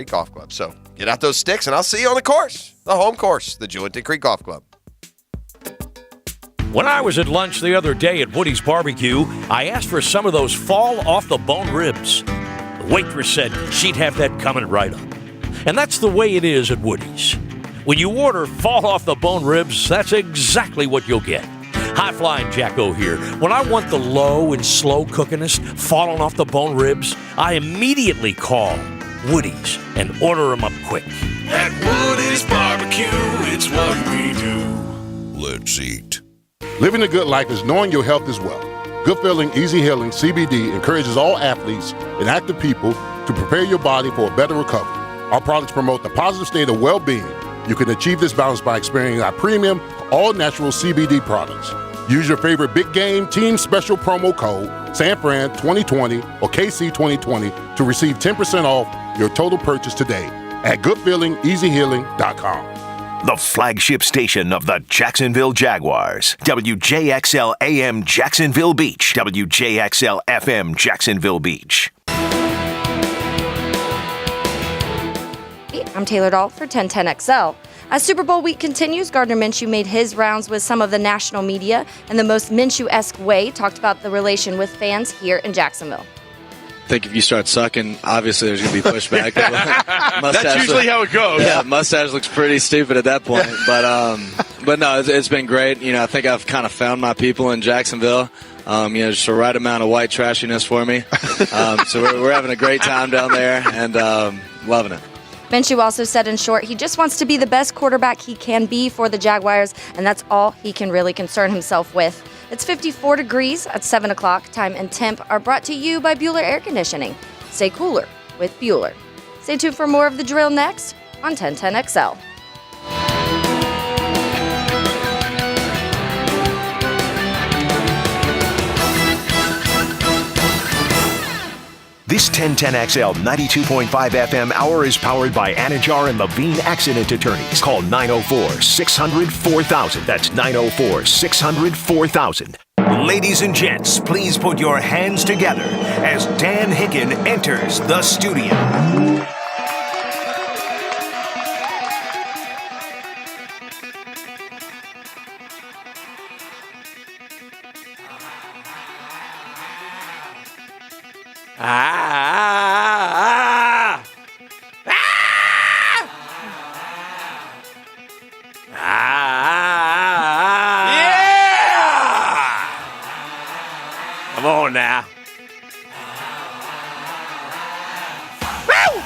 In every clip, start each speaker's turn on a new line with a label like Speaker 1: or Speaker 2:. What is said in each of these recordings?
Speaker 1: Creek Golf Club. So get out those sticks, and I'll see you on the course, the home course, the Jewelton Creek Golf Club.
Speaker 2: When I was at lunch the other day at Woody's Barbecue, I asked for some of those fall-off-the-bone ribs. The waitress said she'd have that coming right up. And that's the way it is at Woody's. When you order fall-off-the-bone ribs, that's exactly what you'll get. High-flying Jacko here. When I want the low and slow cookiness, falling off the bone ribs, I immediately call Woody's and order them up quick.
Speaker 3: At Woody's Barbecue, it's what we do. Let's eat.
Speaker 4: Living a good life is knowing your health is wealth. Good Feeling, Easy Healing, CBD encourages all athletes and active people to prepare your body for a better recovery. Our products promote the positive state of well-being. You can achieve this balance by experiencing our premium, all-natural CBD products. Use your favorite big game team special promo code SanFran2020 or KC2020 to receive 10% off your total purchase today at GoodFeelingEasyHealing.com.
Speaker 5: The flagship station of the Jacksonville Jaguars. WJXL AM Jacksonville Beach. WJXL FM Jacksonville Beach.
Speaker 6: I'm Taylor Dahl for 1010XL. As Super Bowl week continues, Gardner Minshew made his rounds with some of the national media in the most Minshew-esque way, talked about the relation with fans here in Jacksonville.
Speaker 7: I think if you start sucking, obviously there's going to be pushback.
Speaker 8: That's usually how it goes.
Speaker 7: Yeah, mustache looks pretty stupid at that point. But no, it's been great. You know, I think I've kind of found my people in Jacksonville. Just the right amount of white trashiness for me. So we're having a great time down there and loving it.
Speaker 6: Minshew also said in short, he just wants to be the best quarterback he can be for the Jaguars, and that's all he can really concern himself with. It's 54 degrees at 7 o'clock. Time and temp are brought to you by Bueller Air Conditioning. Stay cooler with Bueller. Stay tuned for more of The Drill next on 1010XL.
Speaker 5: This 1010XL 92.5 FM hour is powered by Anajar and Levine Accident Attorneys. Call 904-600-4000. That's 904-600-4000. Ladies and gents, please put your hands together as Dan Hicken enters the studio.
Speaker 2: Come on now. Woo!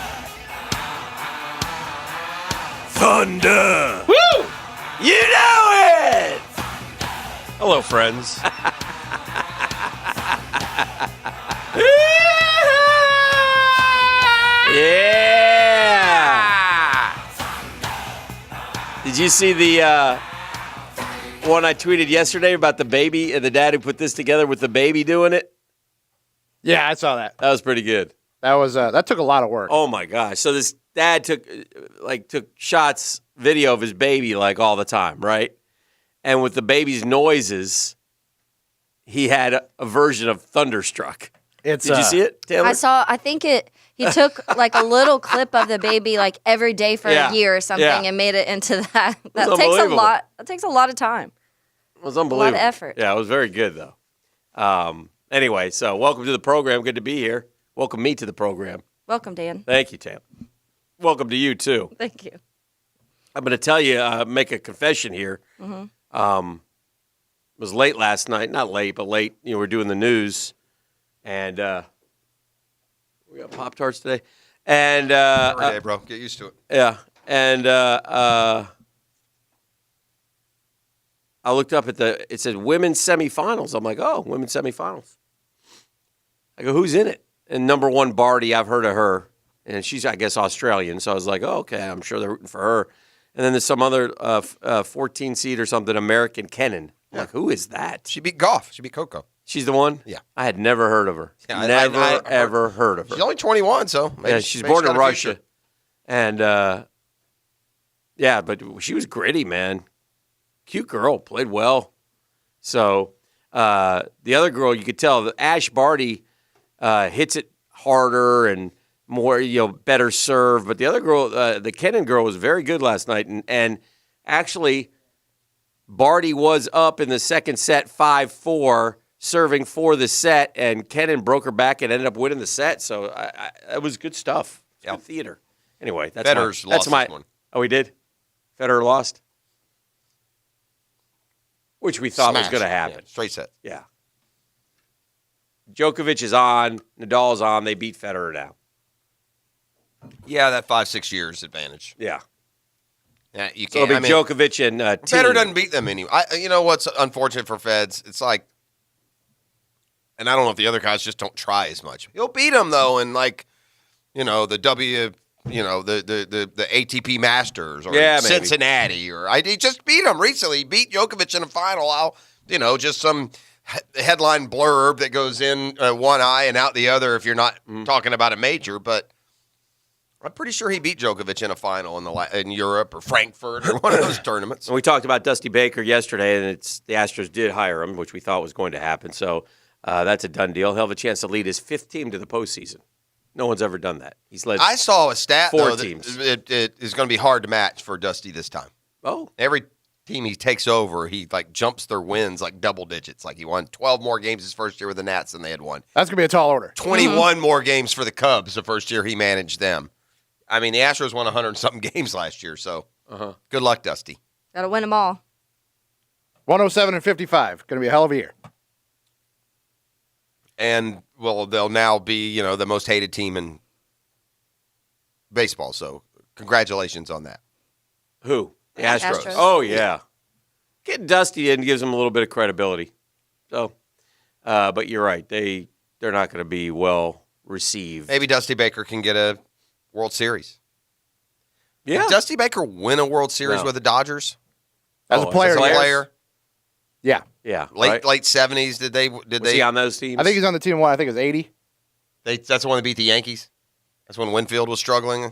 Speaker 2: Thunder.
Speaker 1: Woo! You know it!
Speaker 8: Hello, friends.
Speaker 1: Yeah!
Speaker 8: Did you see the one I tweeted yesterday about the baby and the dad who put this together with the baby doing it?
Speaker 9: Yeah, I saw that.
Speaker 8: That was pretty good.
Speaker 9: That was that took a lot of work.
Speaker 8: Oh my gosh! So this dad took shots, video of his baby like all the time, right? And with the baby's noises, he had a version of Thunderstruck. Did you see it, Taylor?
Speaker 6: I saw. I think he took like a little clip of the baby like every day for a year or something and made it into that. That takes a lot. That takes a lot of time.
Speaker 8: It was unbelievable.
Speaker 6: A lot of effort.
Speaker 8: Yeah, it was very good though. Anyway, so welcome to the program. Good to be here. Welcome me to the program.
Speaker 6: Welcome, Dan.
Speaker 8: Thank you, Taylor. Welcome to you too.
Speaker 6: Thank you.
Speaker 8: I'm going to tell you, make a confession here.
Speaker 6: Mm-hmm.
Speaker 8: It was late last night. Not late, but late. You know, we're doing the news. And we got Pop-Tarts today. And
Speaker 1: Every day, bro. Get used to it.
Speaker 8: Yeah. And I looked up at it said women's semifinals. I'm like, oh, women's semifinals. I go, who's in it? And number one, Barty, I've heard of her. And she's, I guess, Australian. So I was like, oh, okay, I'm sure they're rooting for her. And then there's some other 14 seed or something, American Kennan. I'm like, who is that?
Speaker 1: She beat Goff. She beat Coco.
Speaker 8: She's the one?
Speaker 1: Yeah.
Speaker 8: I had never heard of her.
Speaker 1: Yeah,
Speaker 8: never, ever heard of her.
Speaker 1: She's only 21, so maybe,
Speaker 8: yeah, she's
Speaker 1: maybe
Speaker 8: born
Speaker 1: she's
Speaker 8: in
Speaker 1: got a
Speaker 8: Russia.
Speaker 1: future.
Speaker 8: And, yeah, but she was gritty, man. Cute girl, played well. So the other girl, you could tell, Ash Barty hits it harder and more, better serve. But the other girl, the Kennan girl, was very good last night. And actually, Barty was up in the second set 5-4, serving for the set, and Kennan broke her back and ended up winning the set. So it was good stuff. Good theater. Anyway,
Speaker 1: Federer's lost this one.
Speaker 8: Oh, he did? Federer lost? Which we thought was going to happen.
Speaker 1: Yeah, straight set.
Speaker 8: Yeah. Djokovic is on. Nadal's on. They beat Federer now.
Speaker 1: Yeah, that 5-6 years advantage.
Speaker 8: Yeah.
Speaker 1: Yeah, you
Speaker 8: So
Speaker 1: can't.
Speaker 8: it'll be Djokovic and
Speaker 1: Federer doesn't beat them anyway. You know what's unfortunate for Feds? It's like, and I don't know if the other guys just don't try as much. He'll beat them though, in like, the the ATP Masters or Cincinnati, or he just beat him recently. He beat Djokovic in a final. Just some headline blurb that goes in one eye and out the other if you're not talking about a major, but. I'm pretty sure he beat Djokovic in a final in Europe or Frankfurt or one of those tournaments.
Speaker 8: And we talked about Dusty Baker yesterday, and the Astros did hire him, which we thought was going to happen. So that's a done deal. He'll have a chance to lead his 5th team to the postseason. No one's ever done that. He's led.
Speaker 1: I saw a stat
Speaker 8: 4
Speaker 1: though
Speaker 8: teams.
Speaker 1: That it is going to be hard to match for Dusty this time.
Speaker 8: Oh,
Speaker 1: every team he takes over, he jumps their wins double digits. He won 12 more games his first year with the Nats than they had won.
Speaker 9: That's going to be a tall order.
Speaker 1: 21 more games for the Cubs the first year he managed them. I mean, the Astros won 100-something games last year, so good luck, Dusty.
Speaker 6: Got to win them all.
Speaker 9: 107-55. Going to be a hell of a year.
Speaker 1: And, well, they'll now be, the most hated team in baseball, so congratulations on that.
Speaker 8: Who? The Astros.
Speaker 6: Astros.
Speaker 8: Oh, yeah. Getting Dusty in gives them a little bit of credibility. So, but you're right. They're not going to be well received.
Speaker 1: Maybe Dusty Baker can get a World Series.
Speaker 8: Yeah.
Speaker 1: Did Dusty Baker win a World Series with the Dodgers?
Speaker 9: As a player,
Speaker 1: As a
Speaker 9: yes.
Speaker 1: player?
Speaker 9: Yeah.
Speaker 8: Yeah.
Speaker 1: Late 70s, did they
Speaker 8: Was he on those teams?
Speaker 9: I think he's on the team I think it was 80.
Speaker 1: That's the one that beat the Yankees? That's when Winfield was struggling?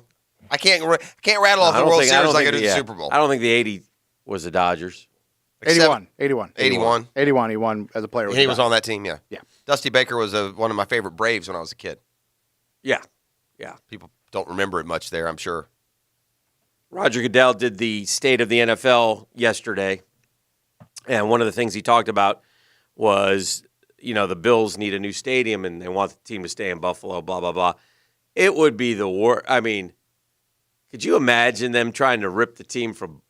Speaker 1: I can't rattle off the World Series like I did the Super Bowl.
Speaker 8: I don't think the 80 was the Dodgers.
Speaker 9: 81.
Speaker 1: 81.
Speaker 9: 81 he won as a player.
Speaker 1: He was on that team, yeah.
Speaker 9: Yeah.
Speaker 1: Dusty Baker was one of my favorite Braves when I was a kid.
Speaker 8: Yeah. Yeah.
Speaker 1: People don't remember it much there, I'm sure.
Speaker 8: Roger Goodell did the State of the NFL yesterday, and one of the things he talked about was, the Bills need a new stadium, and they want the team to stay in Buffalo, blah, blah, blah. It would be the worst. I mean, could you imagine them trying to rip the team from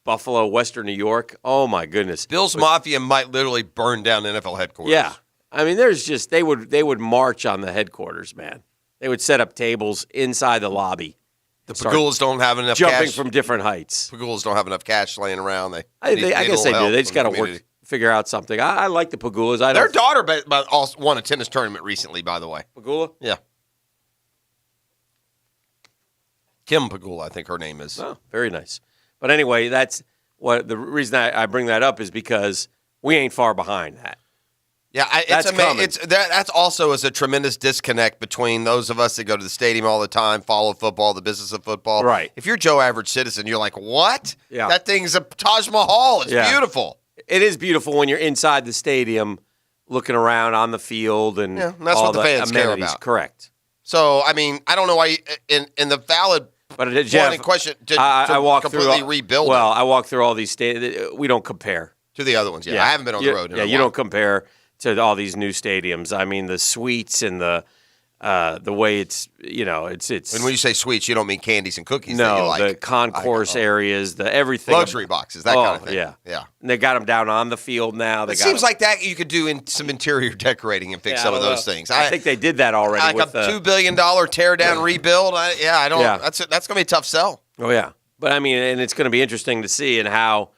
Speaker 8: Buffalo, Western New York? Oh, my goodness.
Speaker 1: Bills Mafia might literally burn down NFL headquarters.
Speaker 8: Yeah. I mean, they would march on the headquarters, man. They would set up tables inside the lobby.
Speaker 1: The Pagulas don't have enough
Speaker 8: jumping
Speaker 1: cash.
Speaker 8: from different heights.
Speaker 1: Pagulas don't have enough cash laying around.
Speaker 8: I guess they do. They just got to figure out something. I like the Pagulas.
Speaker 1: Their daughter also won a tennis tournament recently, by the way.
Speaker 8: Pagula?
Speaker 1: Yeah. Kim Pagula, I think her name is.
Speaker 8: Oh, very nice. But anyway, that's what the reason I bring that up is because we ain't far behind that.
Speaker 1: Yeah,
Speaker 8: That's coming.
Speaker 1: That's also is a tremendous disconnect between those of us that go to the stadium all the time, follow football, the business of football.
Speaker 8: Right.
Speaker 1: If you're Joe Average Citizen, you're like, what?
Speaker 8: Yeah.
Speaker 1: That thing's a Taj Mahal. It's beautiful.
Speaker 8: It is beautiful when you're inside the stadium looking around on the field and
Speaker 1: that's
Speaker 8: all
Speaker 1: what the fans care
Speaker 8: amenities.
Speaker 1: about.
Speaker 8: Correct.
Speaker 1: So, I mean, I don't know why in the valid
Speaker 8: Jeff,
Speaker 1: question
Speaker 8: I walk
Speaker 1: completely
Speaker 8: through
Speaker 1: rebuild
Speaker 8: Well, I walk through all these stadiums. We don't compare.
Speaker 1: To the other ones, yeah. I haven't been on the road in a while.
Speaker 8: You don't compare to all these new stadiums. I mean, the suites and the way it's, it's.
Speaker 1: And when you say suites, you don't mean candies and cookies.
Speaker 8: No,
Speaker 1: that you like.
Speaker 8: the concourse areas, the everything.
Speaker 1: Luxury boxes, that kind of thing.
Speaker 8: Yeah. And they got them down on the field now.
Speaker 1: It seems like that you could do in some interior decorating and fix some of those things.
Speaker 8: I think they did that already.
Speaker 1: Like a $2 billion tear down rebuild. I don't. Yeah. That's going to be a tough sell.
Speaker 8: Oh yeah, but I mean, and it's going to be interesting to see and how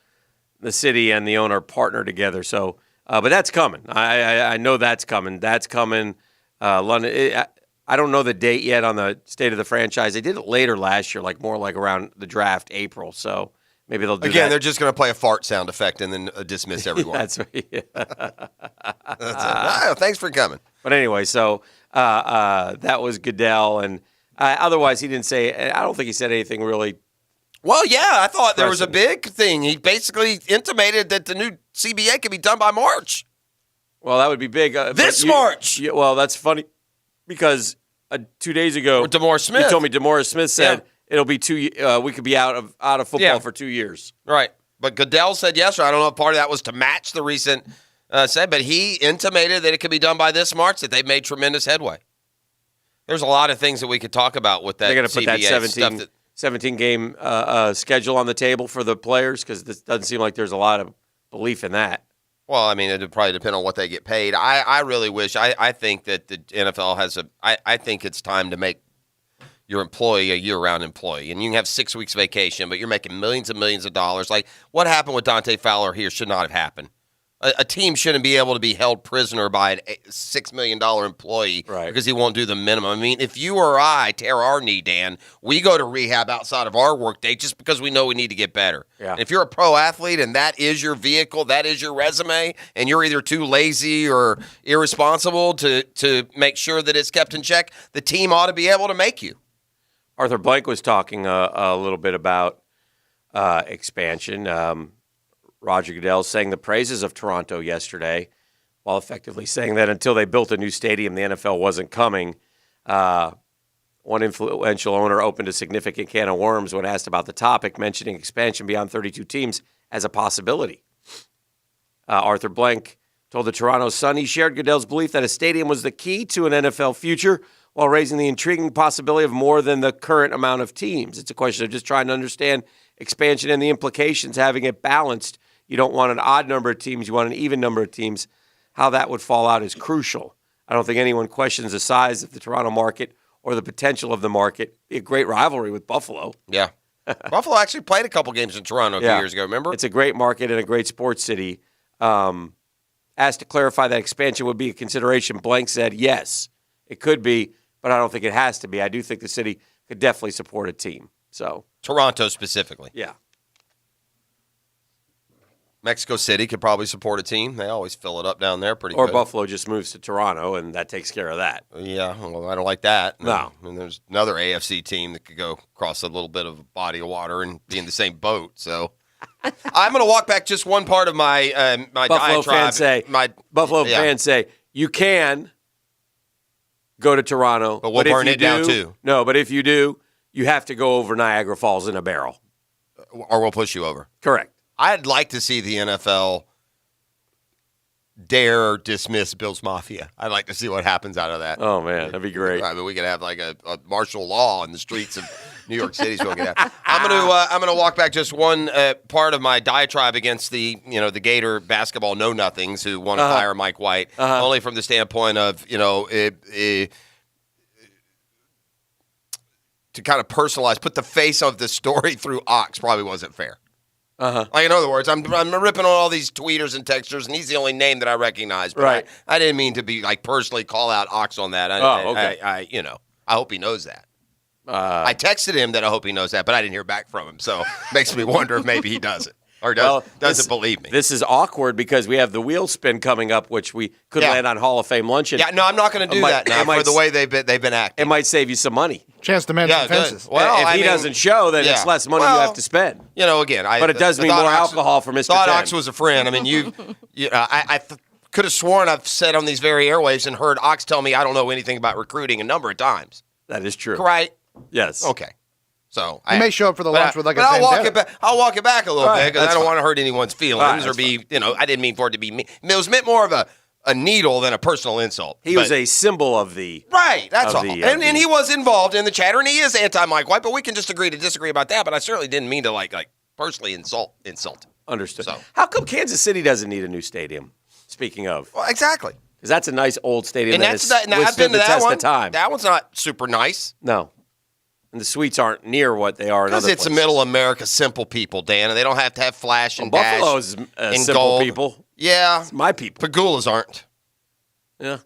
Speaker 8: the city and the owner partner together. So, but that's coming. I know that's coming. That's coming. London. I don't know the date yet on the state of the franchise. They did it later last year, more like around the draft, April. So maybe they'll do
Speaker 1: Again,
Speaker 8: that.
Speaker 1: they're just going to play a fart sound effect and then dismiss everyone.
Speaker 8: That's right. Yeah.
Speaker 1: That's it. Thanks for coming.
Speaker 8: But anyway, so that was Goodell, and otherwise he didn't say. I don't think he said anything really.
Speaker 1: Well, yeah, I thought there was a big thing. He basically intimated that the new CBA could be done by March.
Speaker 8: Well, that would be big.
Speaker 1: March.
Speaker 8: Well, that's funny because 2 days ago.
Speaker 1: Or DeMaurice Smith.
Speaker 8: You told me DeMaurice Smith said it'll be we could be out of football for 2 years.
Speaker 1: Right. But Goodell said yesterday, I don't know if part of that was to match the recent said, but he intimated that it could be done by this March, that they've made tremendous headway. There's a lot of things that we could talk about with that.
Speaker 8: They're going to put that
Speaker 1: CBA
Speaker 8: 17-game schedule on the table for the players because this doesn't seem like there's a lot of belief in that.
Speaker 1: Well, I mean, it would probably depend on what they get paid. I really wish. I think that the NFL has I think it's time to make your employee a year-round employee. And you can have 6 weeks vacation, but you're making millions and millions of dollars. Like what happened with Dante Fowler here should not have happened. A team shouldn't be able to be held prisoner by a $6 million employee because he won't do the minimum. I mean, if you or I tear our knee, Dan, we go to rehab outside of our workday just because we know we need to get better.
Speaker 8: Yeah.
Speaker 1: And if you're a pro athlete and that is your vehicle, that is your resume, and you're either too lazy or irresponsible to make sure that it's kept in check, the team ought to be able to make you.
Speaker 8: Arthur Blank was talking a little bit about expansion. Roger Goodell sang the praises of Toronto yesterday while effectively saying that until they built a new stadium, the NFL wasn't coming. One influential owner opened a significant can of worms when asked about the topic, mentioning expansion beyond 32 teams as a possibility. Arthur Blank told the Toronto Sun he shared Goodell's belief that a stadium was the key to an NFL future while raising the intriguing possibility of more than the current amount of teams. It's a question of just trying to understand expansion and the implications, having it balanced. You don't want an odd number of teams. You want an even number of teams. How that would fall out is crucial. I don't think anyone questions the size of the Toronto market or the potential of the market. Be a great rivalry with Buffalo.
Speaker 1: Yeah. Buffalo actually played a couple games in Toronto a few years ago, remember?
Speaker 8: It's a great market and a great sports city. Asked to clarify that expansion would be a consideration, Blank said, yes, it could be, but I don't think it has to be. I do think the city could definitely support a team. So
Speaker 1: Toronto specifically.
Speaker 8: Yeah.
Speaker 1: Mexico City could probably support a team. They always fill it up down there pretty
Speaker 8: Or
Speaker 1: good.
Speaker 8: Buffalo just moves to Toronto, and that takes care of that.
Speaker 1: Yeah, well, I don't like that.
Speaker 8: No.
Speaker 1: And there's another AFC team that could go across a little bit of a body of water and be in the same boat. So I'm going to walk back just one part of my my
Speaker 8: Buffalo
Speaker 1: diatribe.
Speaker 8: Fans say you can go to Toronto,
Speaker 1: but we'll burn it down too.
Speaker 8: No, but if you do, you have to go over Niagara Falls in a barrel,
Speaker 1: or we'll push you over.
Speaker 8: Correct.
Speaker 1: I'd like to see the NFL dare dismiss Bills Mafia. I'd like to see what happens out of that.
Speaker 8: Oh, man, that'd be great.
Speaker 1: I mean, we could have like a martial law in the streets of New York City. I'm gonna walk back just one part of my diatribe against the Gator basketball know-nothings who want to fire Mike White, only from the standpoint of to kind of personalize, put the face of the story through Ox probably wasn't fair. Like in other words, I'm ripping on all these tweeters and texters, and he's the only name that I recognize. But
Speaker 8: right.
Speaker 1: I didn't mean to be like personally call out Ox on that.
Speaker 8: Okay.
Speaker 1: I hope he knows that. I texted him that I hope he knows that, but I didn't hear back from him. So it makes me wonder if maybe he doesn't or doesn't believe me.
Speaker 8: This is awkward because we have the wheel spin coming up, which we could land on Hall of Fame luncheon.
Speaker 1: Yeah, no, I'm not going to do that now for the way they've been acting.
Speaker 8: It might save you some money.
Speaker 9: Chance to mend some fences.
Speaker 1: Well,
Speaker 8: if he doesn't show, then it's less money you have to spend.
Speaker 1: Again,
Speaker 8: but it does mean more alcohol for Mr.
Speaker 1: Thought
Speaker 8: 10.
Speaker 1: Ox was a friend. I mean, I could have sworn I've said on these very airwaves and heard Ox tell me I don't know anything about recruiting a number of times.
Speaker 8: That is true.
Speaker 1: Right?
Speaker 8: Yes.
Speaker 1: Okay. So
Speaker 9: he may show up for the lunch with like a
Speaker 1: I'll walk it back a little bit because I don't
Speaker 8: fine.
Speaker 1: want to hurt anyone's feelings or be, I didn't mean for it to be me. It was meant more of a needle than a personal insult.
Speaker 8: He was a symbol of the
Speaker 1: right. That's all. And he was involved in the chatter, and he is anti-Mike White. But we can just agree to disagree about that. But I certainly didn't mean to like personally insult.
Speaker 8: Understood.
Speaker 1: So.
Speaker 8: How come Kansas City doesn't need a new stadium? Speaking of,
Speaker 1: well, exactly,
Speaker 8: because that's a nice old stadium
Speaker 1: and
Speaker 8: I've been to that one. Time.
Speaker 1: That one's not super nice.
Speaker 8: No. And the suites aren't near what they are in other places.
Speaker 1: Because it's middle America, simple people, Dan, and they don't have to have flash and dash.
Speaker 8: Buffalo's simple
Speaker 1: gold.
Speaker 8: people.
Speaker 1: Yeah.
Speaker 8: It's my people.
Speaker 1: Pagulas aren't.
Speaker 8: Yeah.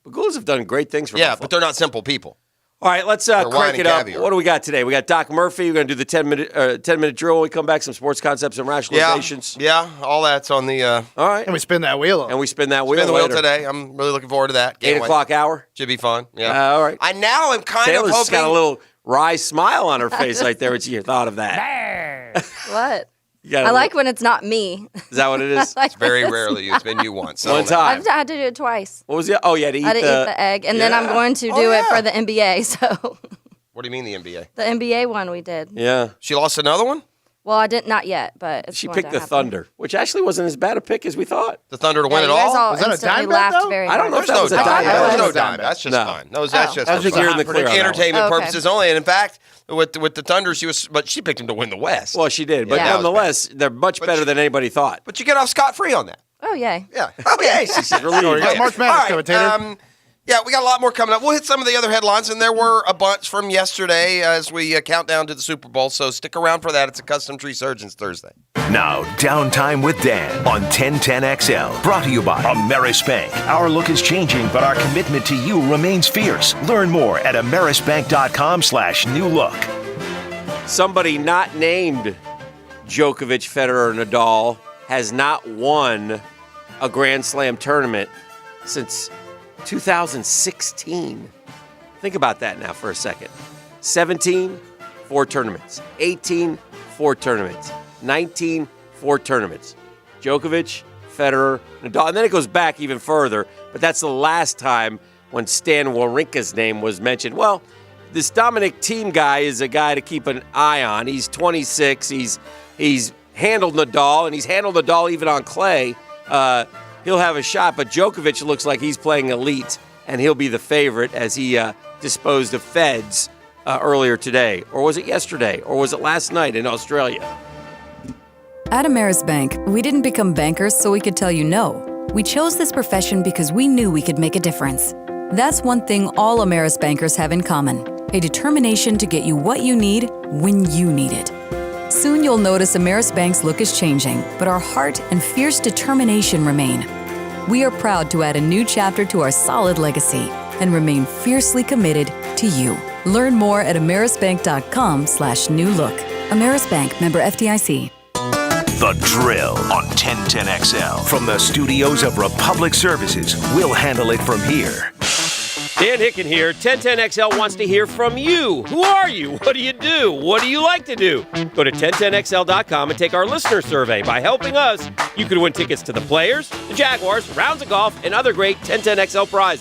Speaker 8: Pagulas have done great things for Buffalo.
Speaker 1: But they're not simple people.
Speaker 8: All right, let's crank it up. What do we got today? We got Doc Murphy. We're going to do the 10-minute drill when we come back, some sports concepts and rationalizations.
Speaker 1: Yeah, all that's on the...
Speaker 8: all right.
Speaker 9: And we spin that wheel.
Speaker 1: Spin the wheel today. I'm really looking forward to that.
Speaker 8: 8 o'clock hour.
Speaker 1: Should be fun. Yeah.
Speaker 8: All right.
Speaker 1: I now am kind
Speaker 8: Taylor's
Speaker 1: of hoping...
Speaker 8: got a little wry smile on her face right there. What's your thought of that?
Speaker 6: What? I like when it's not me.
Speaker 8: Is that what it is?
Speaker 6: Like
Speaker 1: it's very rarely. It's been you once.
Speaker 8: One time.
Speaker 6: I had to do it twice.
Speaker 8: What was it? Oh, yeah, to eat
Speaker 6: I had to eat the egg, and then I'm going to do it for the NBA. So.
Speaker 1: What do you mean the NBA?
Speaker 6: The NBA one we did.
Speaker 8: Yeah.
Speaker 1: She lost another one?
Speaker 6: Well, I didn't, not yet, but it's
Speaker 8: She
Speaker 6: going
Speaker 8: picked
Speaker 6: to
Speaker 8: the
Speaker 6: happen.
Speaker 8: Thunder, which actually wasn't as bad a pick as we thought.
Speaker 1: The Thunder to win
Speaker 6: Yeah,
Speaker 1: it
Speaker 6: you guys
Speaker 1: all?
Speaker 6: all
Speaker 9: Was that a
Speaker 6: instantly
Speaker 9: dime bet,
Speaker 6: laughed
Speaker 9: though?
Speaker 6: very
Speaker 8: I don't know
Speaker 6: hard.
Speaker 8: if that was a
Speaker 1: dime.
Speaker 8: dime.
Speaker 1: There's no
Speaker 9: was a
Speaker 1: dime.
Speaker 9: dime.
Speaker 1: That's just
Speaker 8: No.
Speaker 1: fun. That's just
Speaker 9: I think
Speaker 1: for
Speaker 8: you're in the clear on that one.
Speaker 1: entertainment
Speaker 6: Okay.
Speaker 1: purposes only. And in fact, with the Thunder, but she picked him to win the West.
Speaker 8: Well, she did, but
Speaker 6: Yeah.
Speaker 8: nonetheless, they're much better than anybody thought.
Speaker 1: But you get off scot-free on that.
Speaker 6: Oh, yay.
Speaker 1: Yeah. Oh, yeah.
Speaker 8: She's relieved.
Speaker 9: You got March Madness coming, Tater.
Speaker 1: Yeah, we got a lot more coming up. We'll hit some of the other headlines, and there were a bunch from yesterday as we count down to the Super Bowl, so stick around for that. It's a Custom Tree Surgeons Thursday.
Speaker 5: Now, Downtime with Dan on 1010XL. Brought to you by Ameris Bank. Our look is changing, but our commitment to you remains fierce. Learn more at amerisbank.com/new look.
Speaker 8: Somebody not named Djokovic, Federer, or Nadal has not won a Grand Slam tournament since 2016. Think about that now for a second. 17, 4 tournaments. 18, 4 tournaments. 19, 4 tournaments. Djokovic, Federer, Nadal. And then it goes back even further, but that's the last time when Stan Wawrinka's name was mentioned. Well, this Dominic Thiem guy is a guy to keep an eye on. He's 26. He's handled Nadal, and he's handled Nadal even on clay. He'll have a shot, but Djokovic looks like he's playing elite, and he'll be the favorite as he disposed of Feds earlier today. Or was it yesterday? Or was it last night in Australia?
Speaker 10: At Ameris Bank, we didn't become bankers so we could tell you no. We chose this profession because we knew we could make a difference. That's one thing all Ameris bankers have in common: a determination to get you what you need when you need it. Soon you'll notice Ameris Bank's look is changing, but our heart and fierce determination remain. We are proud to add a new chapter to our solid legacy and remain fiercely committed to you. Learn more at amerisbank.com/new look. Ameris Bank, member FDIC.
Speaker 5: The Drill on 1010XL. From the studios of Republic Services, we'll handle it from here.
Speaker 8: Dan Hicken here. 1010XL wants to hear from you. Who are you? What do you do? What do you like to do? Go to 1010XL.com and take our listener survey. By helping us, you could win tickets to the Players, the Jaguars, rounds of golf, and other great 1010XL prizes.